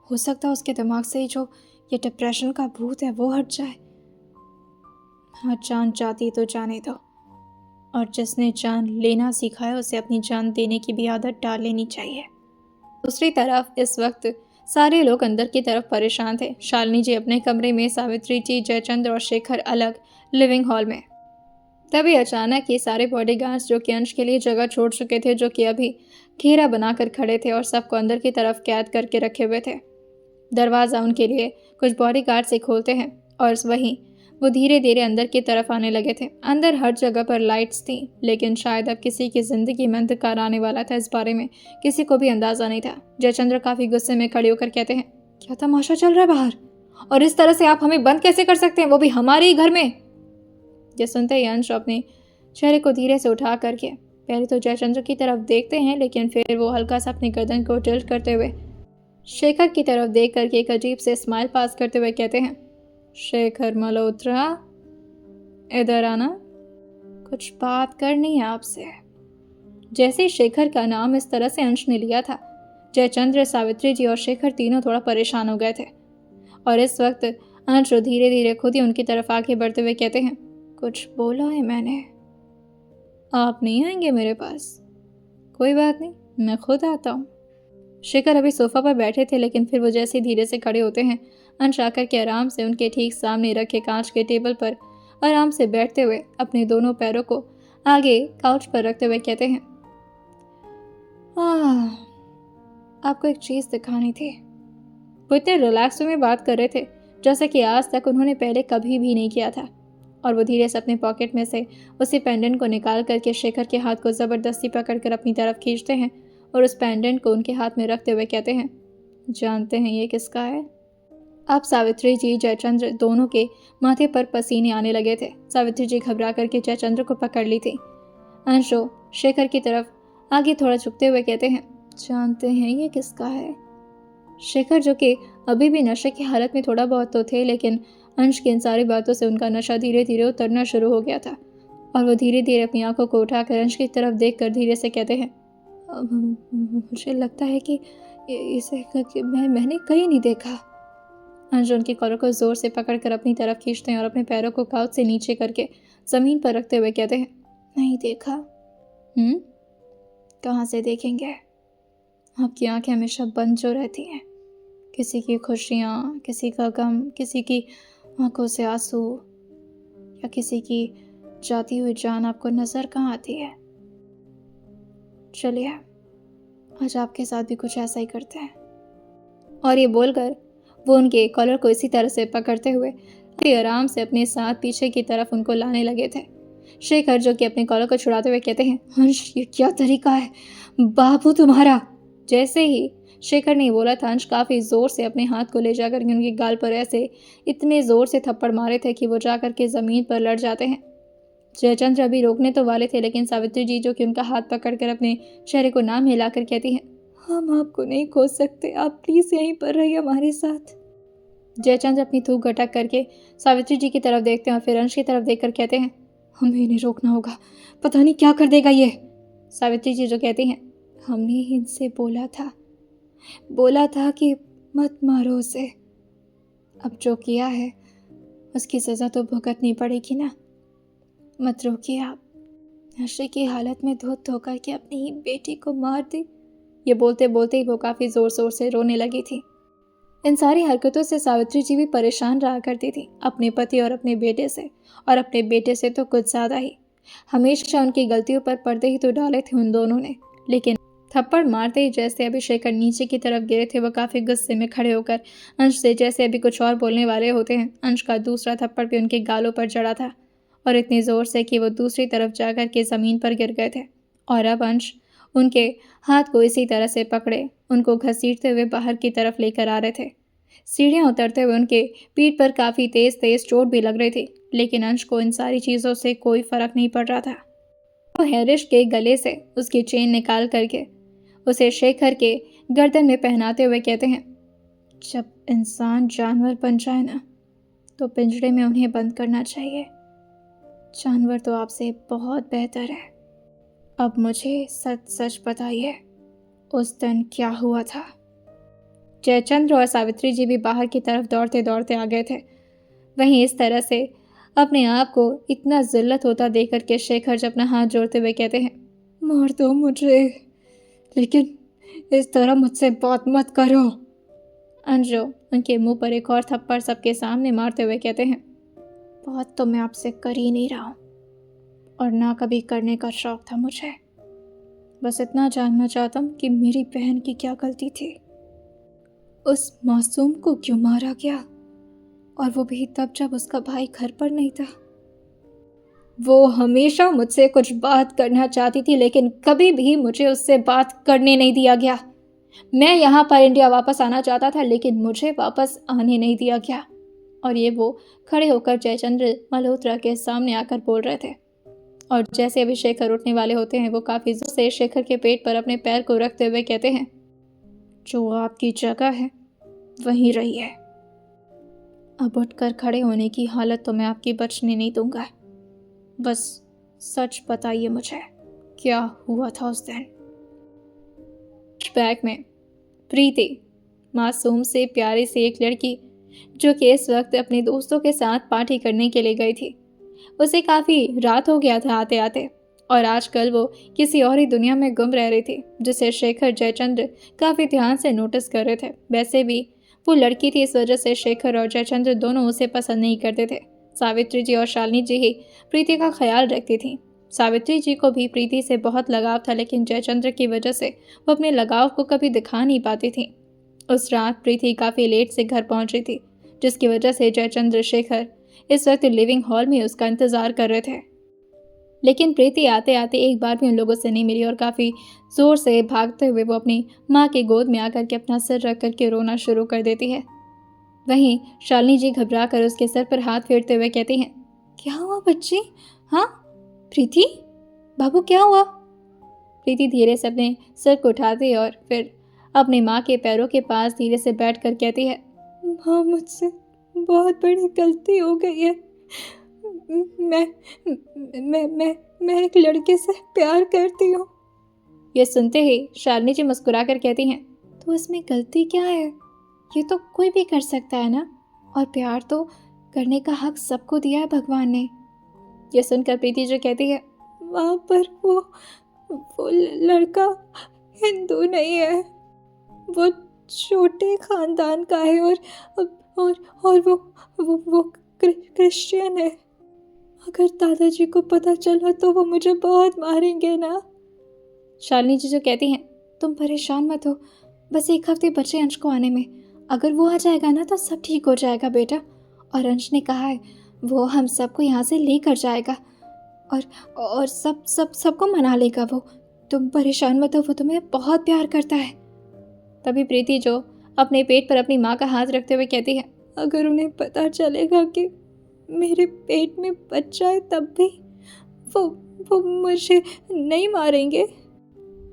हो सकता है उसके दिमाग से ही जो ये डिप्रेशन का भूत है वो हट जाए। हाँ, जान जाती तो जाने दो, और जिसने जान लेना सीखा है उसे अपनी जान देने की भी आदत डाल लेनी चाहिए। दूसरी तरफ इस वक्त सारे लोग अंदर की तरफ परेशान थे। शालिनी जी अपने कमरे में, सावित्री जी, जयचंद्र और शेखर अलग लिविंग हॉल में। तभी अचानक ये सारे बॉडीगार्ड्स जो कि अंश के लिए जगह छोड़ चुके थे, जो कि अभी घेरा बनाकर खड़े थे और सबको अंदर की तरफ कैद करके रखे हुए थे। दरवाज़ा उनके लिए कुछ बॉडीगार्ड से खोलते हैं और वहीं वो धीरे धीरे अंदर की तरफ आने लगे थे। अंदर हर जगह पर लाइट्स थी, लेकिन शायद अब किसी की ज़िंदगी में अंधकार आने वाला था, इस बारे में किसी को भी अंदाज़ा नहीं था। जयचंद्र काफ़ी गुस्से में खड़े होकर कहते हैं, क्या तमाशा चल रहा है बाहर, और इस तरह से आप हमें बंद कैसे कर सकते हैं, वो भी हमारे ही घर में। यह सुनते ही अंश अपने चेहरे को धीरे से उठा करके पहले तो जयचंद्र की तरफ देखते हैं, लेकिन फिर वो हल्का सा अपनी गर्दन को टिल्ट करते हुए शेखर की तरफ देख करके एक अजीब से स्माइल पास करते हुए कहते हैं, शेखर मल्होत्रा, इधर आना, कुछ बात करनी है आपसे। जैसे ही शेखर का नाम इस तरह से अंश ने लिया था, जयचंद्र, सावित्री जी और शेखर तीनों थोड़ा परेशान हो गए थे। और इस वक्त अंश धीरे धीरे खुद ही उनकी तरफ आगे बढ़ते हुए कहते हैं, कुछ बोला है मैंने? आप नहीं आएंगे मेरे पास? कोई बात नहीं, मैं खुद आता हूँ। शेखर अभी सोफा पर बैठे थे, लेकिन फिर वो जैसे धीरे से खड़े होते हैं, अंश आकर के आराम से उनके ठीक सामने रखे कांच के टेबल पर आराम से बैठते हुए अपने दोनों पैरों को आगे काउच पर रखते हुए कहते हैं, आपको एक चीज़ दिखानी थी। वो इतने रिलैक्स में बात कर रहे थे जैसे कि आज तक उन्होंने पहले कभी भी नहीं किया था। और वो धीरे से अपने पॉकेट में से उसी पेंडेंट को निकाल करके शेखर के हाथ को ज़बरदस्ती पकड़कर अपनी तरफ खींचते हैं और उस पेंडेंट को उनके हाथ में रखते हुए कहते हैं, जानते हैं ये किसका है? अब सावित्री जी, जयचंद्र दोनों के माथे पर पसीने आने लगे थे। सावित्री जी घबरा करके जयचंद्र को पकड़ ली थी। अंशो शेखर की तरफ आगे थोड़ा झुकते हुए कहते हैं, जानते हैं ये किसका है? शेखर, जो कि अभी भी नशे की हालत में थोड़ा बहुत तो थे, लेकिन अंश की इन सारी बातों से उनका नशा धीरे धीरे उतरना शुरू हो गया था और वो धीरे धीरे अपनी आंखों को उठाकर अंश की तरफ देखकर धीरे से कहते हैं, मुझे लगता है कि इसे मैंने कहीं नहीं देखा। अंश उनकी कॉलर को जोर से पकड़कर अपनी तरफ खींचते हैं और अपने पैरों को काउच से नीचे करके जमीन पर रखते हुए कहते हैं, नहीं देखा। कहाँ से देखेंगे? आपकी आंखें हमेशा बंद जो रहती हैं। किसी की खुशियाँ, किसी का गम, किसी की आंखों से आंसू, या किसी की जाती हुई जान आपको नजर कहाँ आती है? चलिए आज आपके साथ भी कुछ ऐसा ही करते हैं। और ये बोलकर वो उनके कॉलर को इसी तरह से पकड़ते हुए आराम से अपने साथ पीछे की तरफ उनको लाने लगे थे। शेखर, जो कि अपने कॉलर को छुड़ाते हुए कहते हैं, अंश ये क्या तरीका है बाबू तुम्हारा? जैसे ही शेखर ने बोला था, अंश काफ़ी ज़ोर से अपने हाथ को ले जाकर के उनके गाल पर ऐसे इतने ज़ोर से थप्पड़ मारे थे कि वो जाकर के ज़मीन पर लड़ जाते हैं। जयचंद्र अभी रोकने तो वाले थे, लेकिन सावित्री जी, जो कि उनका हाथ पकड़कर अपने चेहरे को नाम हिलाकर कहती हैं, हम आपको नहीं खोज सकते, आप प्लीज़ यहीं पर रहिए हमारे साथ। जयचंद्र अपनी थूक गटक करके सावित्री जी की तरफ देखते हैं और फिर अंश की तरफ देखकर कहते हैं, हमें इन्हें रोकना होगा, पता नहीं क्या कर देगा ये। सावित्री जी जो कहती हैं, हमने इनसे बोला था कि मत मारो उसे, अब जो किया है उसकी सज़ा तो भुगतनी पड़ेगी ना, मत रोकिए आप। नशे की हालत में धो कर के अपनी ही बेटी को मार दी। ये बोलते बोलते ही वो काफ़ी ज़ोर ज़ोर से रोने लगी थी। इन सारी हरकतों से सावित्री जी भी परेशान रहा करती थी, अपने पति और अपने बेटे से, और अपने बेटे से तो कुछ ज़्यादा ही। हमेशा उनकी गलतियों पर पर्दे ही तो डाले थे उन दोनों ने, लेकिन थप्पड़ मारते ही जैसे अभी शेखर नीचे की तरफ गिरे थे, वो काफ़ी गुस्से में खड़े होकर अंश से जैसे अभी कुछ और बोलने वाले होते हैं। अंश का दूसरा थप्पड़ भी उनके गालों पर जड़ा था और इतनी ज़ोर से कि वो दूसरी तरफ जाकर के ज़मीन पर गिर गए थे। और अब अंश उनके हाथ को इसी तरह से पकड़े उनको घसीटते हुए बाहर की तरफ लेकर आ रहे थे। सीढ़ियाँ उतरते हुए उनके पीठ पर काफ़ी तेज़ चोट भी लग रही थी, लेकिन अंश को इन सारी चीज़ों से कोई फ़र्क नहीं पड़ रहा था। वो हैरिश के गले से उसकी चेन निकाल करके उसे शेखर के गर्दन में पहनाते हुए कहते हैं, जब इंसान जानवर बन जाए ना, तो पिंजरे में उन्हें बंद करना चाहिए। जानवर तो आपसे बहुत बेहतर है। अब मुझे सच सच बताइए, उस दिन क्या हुआ था? जयचंद्र और सावित्री जी भी बाहर की तरफ दौड़ते दौड़ते आ गए थे। वहीं इस तरह से अपने आप को इतना जिल्लत होता देख करके शेखर जब अपना हाथ जोड़ते हुए कहते हैं, मार दो मुझे, लेकिन इस तरह मुझसे बात मत करो। अंजू उनके मुंह पर एक और थप्पड़ सबके सामने मारते हुए कहते हैं, बात तो मैं आपसे कर ही नहीं रहा हूँ, और ना कभी करने का शौक था मुझे। बस इतना जानना चाहता हूँ कि मेरी बहन की क्या गलती थी। उस मासूम को क्यों मारा गया, और वो भी तब जब उसका भाई घर पर नहीं था। वो हमेशा मुझसे कुछ बात करना चाहती थी, लेकिन कभी भी मुझे उससे बात करने नहीं दिया गया। मैं यहाँ पर इंडिया वापस आना चाहता था, लेकिन मुझे वापस आने नहीं दिया गया। और ये वो खड़े होकर जयचंद्र मल्होत्रा के सामने आकर बोल रहे थे। और जैसे अभी शेखर उठने वाले होते हैं, वो काफ़ी जोर से शेखर के पेट पर अपने पैर को रखते हुए कहते हैं, जो आपकी जगह है वहीं रही है। अब उठकर खड़े होने की हालत तो मैं आपकी बचने नहीं दूंगा। बस सच बताइए मुझे, क्या हुआ था उस दिन? बैग में प्रीति, मासूम से प्यारी सी एक लड़की, जो कि इस वक्त अपने दोस्तों के साथ पार्टी करने के लिए गई थी। उसे काफ़ी रात हो गया था आते आते, और आजकल वो किसी और ही दुनिया में गुम रह रही थी, जिसे शेखर जयचंद्र काफ़ी ध्यान से नोटिस कर रहे थे। वैसे भी वो लड़की थी, इस वजह से शेखर और जयचंद्र दोनों उसे पसंद नहीं करते थे। सावित्री जी और शालिनी जी ही प्रीति का ख्याल रखती थी। सावित्री जी को भी प्रीति से बहुत लगाव था, लेकिन जयचंद्र की वजह से वो अपने लगाव को कभी दिखा नहीं पाती थी। उस रात प्रीति काफ़ी लेट से घर पहुंची थी, जिसकी वजह से जयचंद्र शेखर इस वक्त लिविंग हॉल में उसका इंतज़ार कर रहे थे। लेकिन प्रीति आते आते एक बार भी उन लोगों से नहीं मिली, और काफ़ी ज़ोर से भागते हुए वो अपनी माँ की गोद में आकर के अपना सिर रख करके रोना शुरू कर देती है। वहीं शालिनी जी घबरा कर उसके सर पर हाथ फेरते हुए कहती हैं, क्या हुआ बच्ची? हाँ प्रीति, बाबू क्या हुआ? प्रीति धीरे से अपने सिर को उठाती और फिर अपनी माँ के पैरों के पास धीरे से बैठ कर कहती है, माँ मुझसे बहुत बड़ी गलती हो गई है। मैं मैं एक लड़के से प्यार करती हूँ। ये सुनते ही शालिनी जी मुस्कुरा कर कहती हैं, तो इसमें गलती क्या है? ये तो कोई भी कर सकता है ना, और प्यार तो करने का हक सबको दिया है भगवान ने। ये सुनकर प्रीति जो कहती है, वहाँ पर वो लड़का हिंदू नहीं है, वो छोटे खानदान का है, और वो क्रिश्चियन है। अगर दादाजी को पता चला तो वो मुझे बहुत मारेंगे ना। शालिनी जी जो कहती हैं, तुम परेशान मत हो, बस एक हफ्ते बचे अंश को आने में। अगर वो आ जाएगा ना तो सब ठीक हो जाएगा बेटा। और अंश ने कहा है वो हम सबको यहाँ से लेकर जाएगा, और सबको मना लेगा वो। तुम परेशान मत हो, वो तुम्हें बहुत प्यार करता है। तभी प्रीति जो अपने पेट पर अपनी माँ का हाथ रखते हुए कहती है, अगर उन्हें पता चलेगा कि मेरे पेट में बच्चा है तब भी वो मुझे नहीं मारेंगे।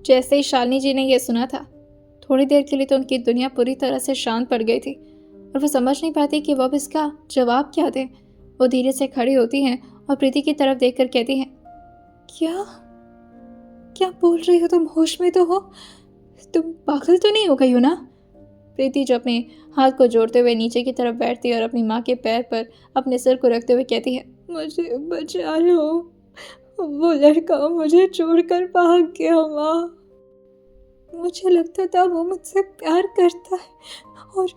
जैसे ही शालिनी जी ने यह सुना था, थोड़ी देर के लिए तो उनकी दुनिया पूरी तरह से शांत पड़ गई थी, और वो समझ नहीं पाती कि वो अब इसका जवाब क्या दें। वो धीरे से खड़ी होती हैं और प्रीति की तरफ देखकर कहती हैं, क्या बोल रही हो तुम? होश में तो हो? तुम पागल तो नहीं हो गई हो ना? प्रीति जो अपने हाथ को जोड़ते हुए नीचे की तरफ बैठती है और अपनी माँ के पैर पर अपने सिर को रखते हुए कहती है, मुझे बचा लो, वो लड़का मुझे छोड़कर भाग गया माँ। मुझे लगता था वो मुझसे प्यार करता है और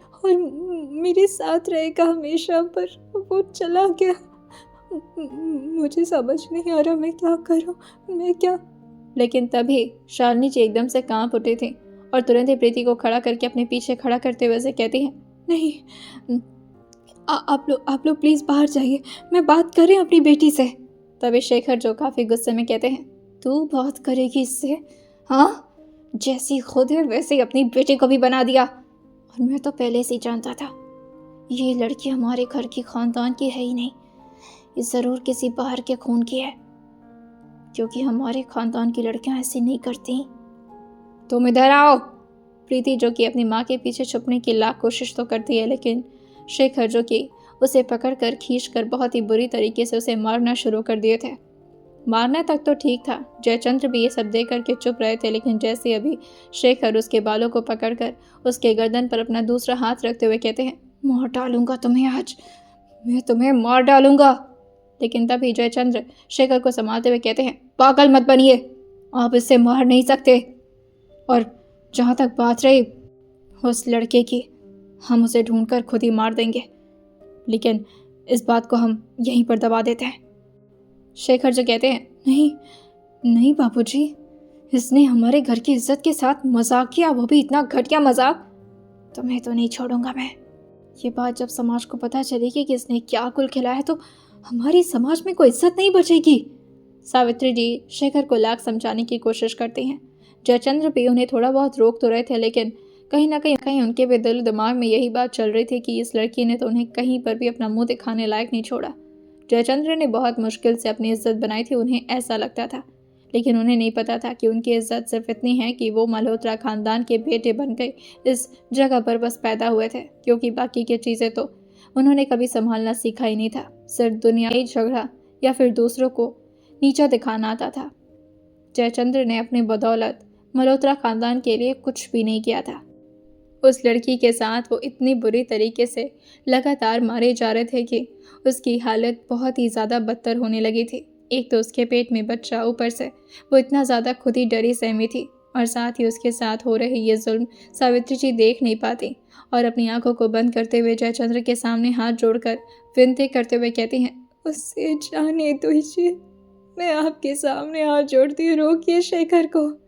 मेरे साथ रहेगा हमेशा, पर वो चला गया। मुझे समझ नहीं आ रहा मैं क्या करूं, मैं क्या। लेकिन तभी शालिनी जी एकदम से कांप उठी थी और तुरंत ही प्रीति को खड़ा करके अपने पीछे खड़ा करते हुए से कहती हैं, नहीं, आप लोग प्लीज़ बाहर जाइए, मैं बात कर रही हूँ अपनी बेटी से। तभी शेखर जो काफ़ी गुस्से में कहते हैं, तू बात करेगी इससे? हाँ, जैसी खुद है वैसे ही अपनी बेटी को भी बना दिया। और मैं तो पहले से ही जानता था ये लड़की हमारे घर की खानदान की है ही नहीं, ये ज़रूर किसी बाहर के खून की है, क्योंकि हमारे खानदान की लड़कियां ऐसे नहीं करती। तुम इधर आओ। प्रीति जो कि अपनी माँ के पीछे छुपने की लाख कोशिश तो करती है, लेकिन शेखर जो कि उसे पकड़कर खींचकर बहुत ही बुरी तरीके से उसे मारना शुरू कर दिए थे। मारने तक तो ठीक था, जयचंद्र भी ये सब देख करके चुप रहे थे, लेकिन जैसे अभी शेखर उसके बालों को पकड़कर उसके गर्दन पर अपना दूसरा हाथ रखते हुए कहते हैं, मार डालूंगा तुम्हें आज, मैं तुम्हें मार डालूंगा। लेकिन तभी जयचंद्र शेखर को संभालते हुए कहते हैं, पागल मत बनिए, आप इससे मार नहीं सकते। और जहाँ तक बात रही उस लड़के की, हम उसे ढूंढकर खुद ही मार देंगे, लेकिन इस बात को हम यहीं पर दबा देते हैं। शेखर जो कहते हैं, नहीं नहीं बाबूजी, इसने हमारे घर की इज्जत के साथ मजाक किया, वो भी इतना घटिया मजाक, तुम्हें तो नहीं छोड़ूंगा मैं। ये बात जब समाज को पता चलेगी कि इसने क्या कुल खिलाया तो हमारी समाज में कोई इज्जत नहीं बचेगी। सावित्री जी शेखर को लाख समझाने की कोशिश करती हैं। जयचंद्र भी उन्हें थोड़ा बहुत रोक तो रहे थे, लेकिन कहीं ना कहीं उनके भी दिल दिमाग में यही बात चल रही थी कि इस लड़की ने तो उन्हें कहीं पर भी अपना मुंह दिखाने लायक नहीं छोड़ा। जयचंद्र ने बहुत मुश्किल से अपनी इज्जत बनाई थी, उन्हें ऐसा लगता था, लेकिन उन्हें नहीं पता था कि उनकी इज्जत सिर्फ इतनी है कि वो मल्होत्रा खानदान के बेटे बन गए इस जगह पर बस पैदा हुए थे, क्योंकि बाकी की चीज़ें तो उन्होंने कभी संभालना सीखा ही नहीं था। सिर्फ दुनियाई झगड़ा या फिर दूसरों को नीचा दिखाना आता था। जयचंद्र ने अपनी बदौलत मल्होत्रा खानदान के लिए कुछ भी नहीं किया था। उस लड़की के साथ वो इतनी बुरी तरीके से लगातार मारे जा रहे थे कि उसकी हालत बहुत ही ज़्यादा बदतर होने लगी थी। एक तो उसके पेट में बच्चा, ऊपर से वो इतना ज़्यादा खुद ही डरी सहमी थी, और साथ ही उसके साथ हो रहे ये जुल्म सावित्री जी देख नहीं पाती और अपनी आंखों को बंद करते हुए जयचंद्र के सामने हाथ जोड़कर विनती करते हुए कहती हैं, उससे जाने दीजिए, मैं आपके सामने हाथ जोड़ती हूँ, रोकिए शेखर को।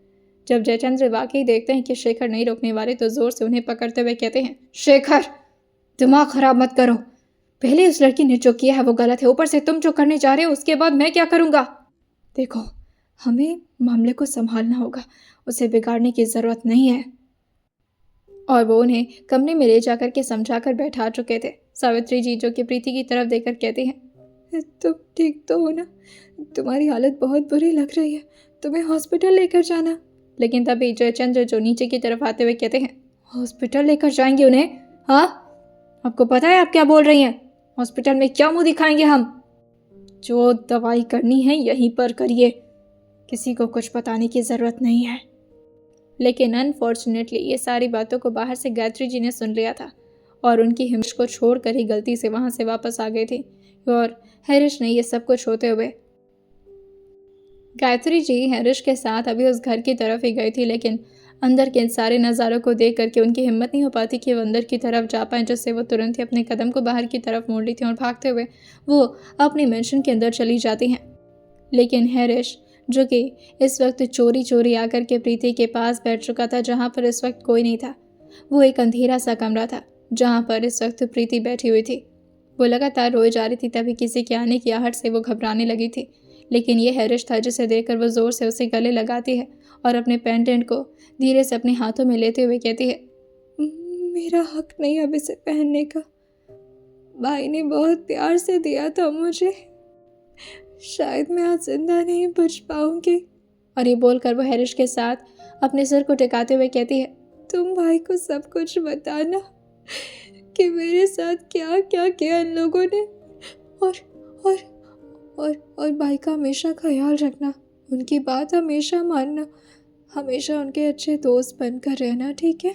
जब जयचंद्र वाकई देखते हैं कि शेखर नहीं रोकने वाले तो जोर से उन्हें पकड़ते हुए कहते हैं, शेखर दिमाग खराब मत करो, पहले उस लड़की ने जो किया है वो गलत है, ऊपर से तुम जो करने जा रहे हो उसके बाद मैं क्या करूँगा। देखो, हमें मामले को संभालना होगा, उसे बिगाड़ने की ज़रूरत नहीं है। और वो उन्हें कमरे में ले जाकर के समझा कर बैठा चुके थे। सावित्री जी जो कि प्रीति की तरफ देखकर कहती हैं, तुम ठीक तो हो ना, तुम्हारी हालत बहुत बुरी लग रही है, तुम्हें हॉस्पिटल लेकर जाना। लेकिन तभी जयचंद्र जो नीचे की तरफ आते हुए कहते हैं, हॉस्पिटल लेकर जाएंगे उन्हें? हाँ, आपको पता है आप क्या बोल रही हैं? हॉस्पिटल में क्या मुंह दिखाएंगे हम? जो दवाई करनी है यहीं पर करिए, किसी को कुछ बताने की ज़रूरत नहीं है। लेकिन अनफॉर्चुनेटली ये सारी बातों को बाहर से गायत्री जी ने सुन लिया था और उनकी हिम्मत को छोड़कर ही गलती से वहाँ से वापस आ गई थी। और हरीश ने ये सब कुछ होते हुए, गायत्री जी हरीश के साथ अभी उस घर की तरफ ही गई थी, लेकिन अंदर के इन सारे नज़ारों को देख करके उनकी हिम्मत नहीं हो पाती कि वो अंदर की तरफ जा पाएँ, जिससे वो तुरंत ही अपने कदम को बाहर की तरफ मोड़ ली थी और भागते हुए वो अपनी मेंशन के अंदर चली जाती हैं। लेकिन हरीश जो कि इस वक्त चोरी चोरी आकर के प्रीति के पास बैठ चुका था, जहाँ पर इस वक्त कोई नहीं था, वो एक अंधेरा सा कमरा था जहाँ पर इस वक्त प्रीति बैठी हुई थी। वो लगातार रोए जा रही थी, तभी किसी के आने की आहट से वो घबराने लगी थी। लेकिन ये हरीश था जिसे देखकर वो ज़ोर से उसे गले लगाती है और अपने पेंडेंट को धीरे से अपने हाथों में लेते हुए कहती है, मेरा हक नहीं अब इसे पहनने का, भाई ने बहुत प्यार से दिया था मुझे, शायद मैं आज जिंदा नहीं बच पाऊंगी। और ये बोलकर वो हरीश के साथ अपने सिर को टिकाते हुए कहती है, तुम भाई को सब कुछ बताना कि मेरे साथ क्या क्या किया इन लोगों ने, और भाई का हमेशा ख्याल रखना, उनकी बात हमेशा मानना, हमेशा उनके अच्छे दोस्त बनकर रहना, ठीक है।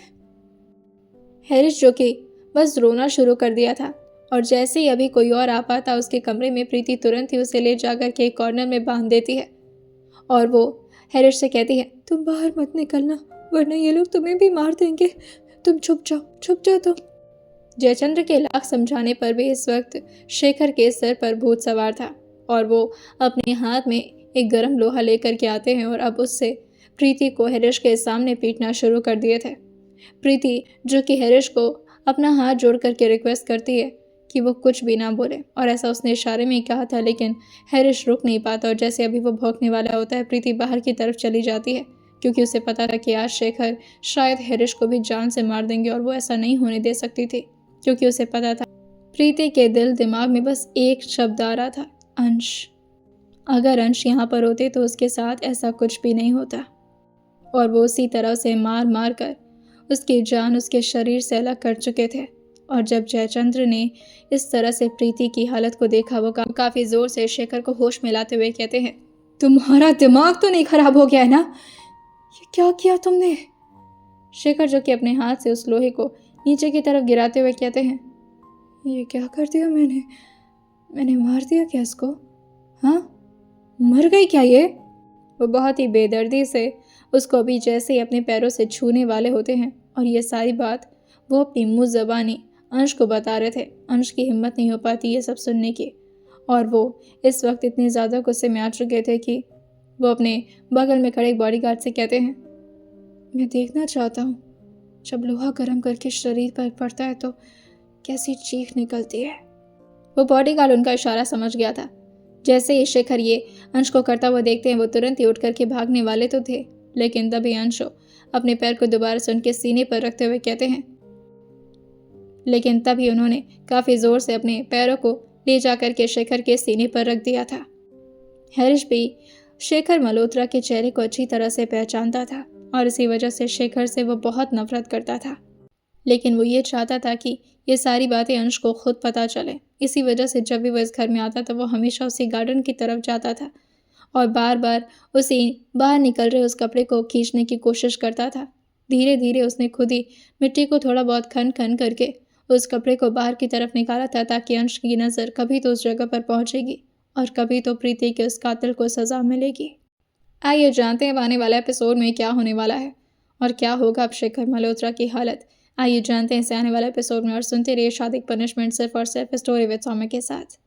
हरीश जो कि बस रोना शुरू कर दिया था, और जैसे ही अभी कोई और आ पाता उसके कमरे में, प्रीति तुरंत ही उसे ले जाकर के एक कॉर्नर में बांध देती है और वो हरीश से कहती है, तुम बाहर मत निकलना वरना ये लोग तुम्हें भी मार देंगे, तुम छुप जाओ तुम। जयचंद्र के लाख समझाने पर भी इस वक्त शेखर के सिर पर भूत सवार था और वो अपने हाथ में एक गर्म लोहा लेकर के आते हैं और अब उससे प्रीति को हरीश के सामने पीटना शुरू कर दिए थे। प्रीति जो कि हरीश को अपना हाथ जोड़ करके रिक्वेस्ट करती है कि वो कुछ भी ना बोले, और ऐसा उसने इशारे में ही कहा था, लेकिन हरीश रुक नहीं पाता और जैसे अभी वो भौंकने वाला होता है, प्रीति बाहर की तरफ चली जाती है, क्योंकि उसे पता था कि आज शेखर शायद हरीश को भी जान से मार देंगे और वो ऐसा नहीं होने दे सकती थी, क्योंकि उसे पता था प्रीति के दिल दिमाग में बस एक शब्द आ रहा था, अंश। अगर अंश यहाँ पर होते तो उसके साथ ऐसा कुछ भी नहीं होता, और वो उसी तरह से मार मार कर उसकी जान उसके शरीर से अलग कर चुके थे। और जब जयचंद्र ने इस तरह से प्रीति की हालत को देखा, वो काफ़ी ज़ोर से शेखर को होश में लाते हुए कहते हैं, तुम्हारा दिमाग तो नहीं खराब हो गया है ना? ये क्या किया तुमने? शेखर जो कि अपने हाथ से उस लोहे को नीचे की तरफ गिराते हुए कहते हैं, ये क्या कर दिया मैंने मार दिया क्या इसको? हाँ, मर गई क्या ये? वो बहुत ही बेदर्दी से उसको अभी जैसे ही अपने पैरों से छूने वाले होते हैं और ये सारी बात वो अपनी मुँह ज़बानी अंश को बता रहे थे। अंश की हिम्मत नहीं हो पाती ये सब सुनने की, और वो इस वक्त इतने ज़्यादा गुस्से में आ चुके थे कि वो अपने बगल में खड़े बॉडीगार्ड से कहते हैं, मैं देखना चाहता हूँ जब लोहा गर्म करके शरीर पर पड़ता है तो कैसी चीख निकलती है। वो बॉडीगार्ड उनका इशारा समझ गया था। जैसे ही शेखर ये अंश को करता हुआ देखते हैं, वो तुरंत ही उठ करके भागने वाले तो थे, लेकिन तभी अंश अपने पैर को दोबारा से उनके सीने पर रखते हुए कहते हैं, लेकिन तभी उन्होंने काफ़ी ज़ोर से अपने पैरों को ले जाकर के शेखर के सीने पर रख दिया था। हरीश भी शेखर मल्होत्रा के चेहरे को अच्छी तरह से पहचानता था और इसी वजह से शेखर से वो बहुत नफरत करता था, लेकिन वो ये चाहता था कि ये सारी बातें अंश को खुद पता चले। इसी वजह से जब भी वो इस घर में आता था, वो हमेशा उसी गार्डन की तरफ जाता था और बार बार उसी बाहर निकल रहे उस कपड़े को खींचने की कोशिश करता था। धीरे धीरे उसने खुद ही मिट्टी को थोड़ा बहुत खन खन करके उस कपड़े को बाहर की तरफ निकाला था, ताकि अंश की नज़र कभी तो उस जगह पर पहुंचेगी और कभी तो प्रीति के उस कातिल को सज़ा मिलेगी। आइए जानते हैं आने वाले एपिसोड में क्या होने वाला है और क्या होगा अब शेखर मल्होत्रा की हालत। आइए जानते हैं इसे आने वाले एपिसोड में और सुनते रहिए शादी पनिशमेंट सिर्फ और सिर्फ स्टोरी विद सौम्य के साथ।